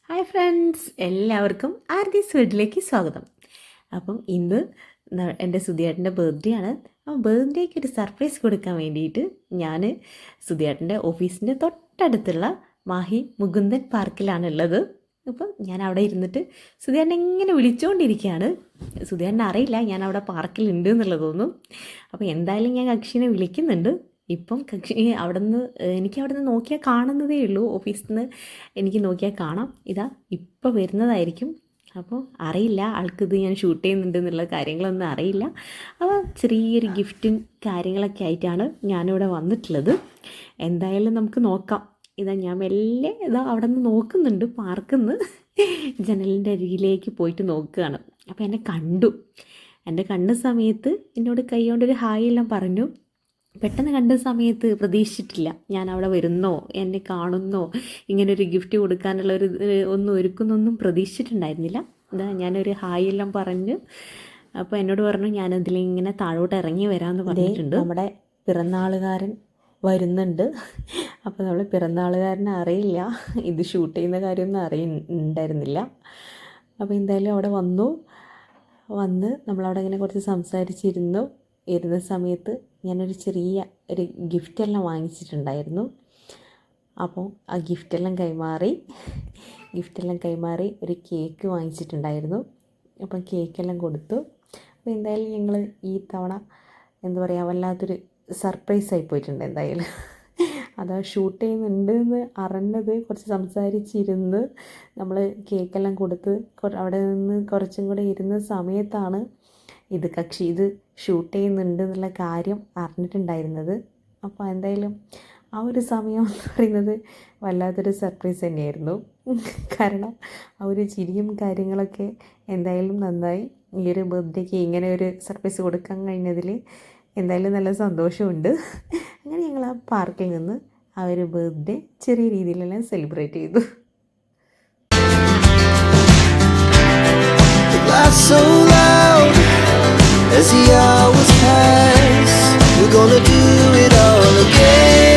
Hi friends, എല്ലാവർക്കും ആർദീസ് വീട്ടിലേക്ക് സ്വാഗതം. അപ്പം ഇന്ന് എൻ്റെ സുധിയേട്ടൻ്റെ ബർത്ത്ഡേ ആണ്. അപ്പോൾ ബർത്ത്ഡേക്ക് ഒരു സർപ്രൈസ് കൊടുക്കാൻ വേണ്ടിയിട്ട് ഞാൻ സുധിയേട്ടൻ്റെ ഓഫീസിൻ്റെ തൊട്ടടുത്തുള്ള മാഹി മുകുന്ദൻ പാർക്കിലാണ് ഉള്ളത്. അപ്പം ഞാൻ അവിടെ ഇരുന്നിട്ട് സുധിയേട്ടനെ ഇങ്ങനെ വിളിച്ചുകൊണ്ടിരിക്കുകയാണ്. സുധിയേട്ടനെ അറിയില്ല ഞാൻ അവിടെ പാർക്കിലുണ്ട് എന്നുള്ളതൊന്നും. അപ്പോൾ എന്തായാലും ഞാൻ കക്ഷിനെ വിളിക്കുന്നുണ്ട്. ഇപ്പം കക്ഷി എനിക്ക് അവിടെ നിന്ന് നോക്കിയാൽ കാണുന്നതേ ഉള്ളൂ. ഓഫീസിൽ നിന്ന് എനിക്ക് നോക്കിയാൽ കാണാം. ഇതാ ഇപ്പം വരുന്നതായിരിക്കും. അപ്പോൾ അറിയില്ല ആൾക്കിത് ഞാൻ ഷൂട്ട് ചെയ്യുന്നുണ്ട് എന്നുള്ള കാര്യങ്ങളൊന്നും അറിയില്ല. അപ്പോൾ ചെറിയൊരു ഗിഫ്റ്റും കാര്യങ്ങളൊക്കെ ആയിട്ടാണ് ഞാനിവിടെ വന്നിട്ടുള്ളത്. എന്തായാലും നമുക്ക് നോക്കാം. ഇതാ ഞാൻ മെല്ലെ അവിടെ നിന്ന് നോക്കുന്നുണ്ട്. പാർക്കിൽ നിന്ന് ജനലിൻ്റെ അരികിലേക്ക് പോയിട്ട് നോക്കുകയാണ്. അപ്പോൾ എന്നെ കണ്ട സമയത്ത് എന്നോട് കൈ കൊണ്ടൊരു ഹായ് എല്ലാം പറഞ്ഞു. പെട്ടെന്ന് കണ്ട സമയത്ത് പ്രതീക്ഷിച്ചിട്ടില്ല ഞാൻ അവിടെ വരുന്നോ, എന്നെ കാണുന്നോ, ഇങ്ങനൊരു ഗിഫ്റ്റ് കൊടുക്കാനുള്ളൊരു ഒന്നും ഒരുക്കുന്നൊന്നും പ്രതീക്ഷിച്ചിട്ടുണ്ടായിരുന്നില്ല. ഞാനൊരു ഹായ് എല്ലാം പറഞ്ഞ് അപ്പോൾ എന്നോട് പറഞ്ഞു ഞാനതിലിങ്ങനെ താഴോട്ട് ഇറങ്ങി വരാമെന്ന് പറഞ്ഞിട്ടുണ്ട്. നമ്മുടെ പിറന്നാളുകാരൻ വരുന്നുണ്ട്. അപ്പോൾ നമ്മൾ പിറന്നാളുകാരനെ അറിയില്ല, ഇത് ഷൂട്ട് ചെയ്യുന്ന കാര്യമൊന്നും അറിയുന്നുണ്ടായിരുന്നില്ല. അപ്പോൾ എന്തായാലും അവിടെ വന്ന് നമ്മളവിടെ ഇങ്ങനെ കുറച്ച് ഇരുന്ന സമയത്ത് ഞാനൊരു ചെറിയ ഒരു ഗിഫ്റ്റെല്ലാം വാങ്ങിച്ചിട്ടുണ്ടായിരുന്നു. അപ്പോൾ ആ ഗിഫ്റ്റെല്ലാം കൈമാറി ഒരു കേക്ക് വാങ്ങിച്ചിട്ടുണ്ടായിരുന്നു. അപ്പം കേക്കെല്ലാം കൊടുത്തു. അപ്പോൾ എന്തായാലും ഞങ്ങൾ ഈ തവണ എന്താ പറയുക വല്ലാത്തൊരു സർപ്രൈസായി പോയിട്ടുണ്ട്. എന്തായാലും അതാ ഷൂട്ട് ചെയ്യുന്നുണ്ട് എന്ന് അറിഞ്ഞത് കുറച്ച് സംസാരിച്ചിരുന്ന് നമ്മൾ കേക്കെല്ലാം കൊടുത്ത് അവിടെ നിന്ന് കുറച്ചും കൂടെ ഇരുന്ന സമയത്താണ് ഇത് ഷൂട്ട് ചെയ്യുന്നുണ്ട് എന്നുള്ള കാര്യം അറിഞ്ഞിട്ടുണ്ടായിരുന്നത്. അപ്പോൾ എന്തായാലും ആ ഒരു സമയം എന്ന് പറയുന്നത് വല്ലാത്തൊരു സർപ്രൈസ് തന്നെയായിരുന്നു. കാരണം ആ ഒരു ചിരിയും കാര്യങ്ങളൊക്കെ എന്തായാലും നന്നായി. ഈ ഒരു ബർത്ത്ഡേക്ക് ഇങ്ങനെ ഒരു സർപ്രൈസ് കൊടുക്കാൻ കഴിഞ്ഞതിൽ എന്തായാലും നല്ല സന്തോഷമുണ്ട്. അങ്ങനെ ഞങ്ങൾ ആ പാർക്കിൽ നിന്ന് ആ ഒരു ബർത്ത്ഡേ ചെറിയ രീതിയിലെല്ലാം സെലിബ്രേറ്റ് ചെയ്തു. As the hours pass, we're gonna do it all again.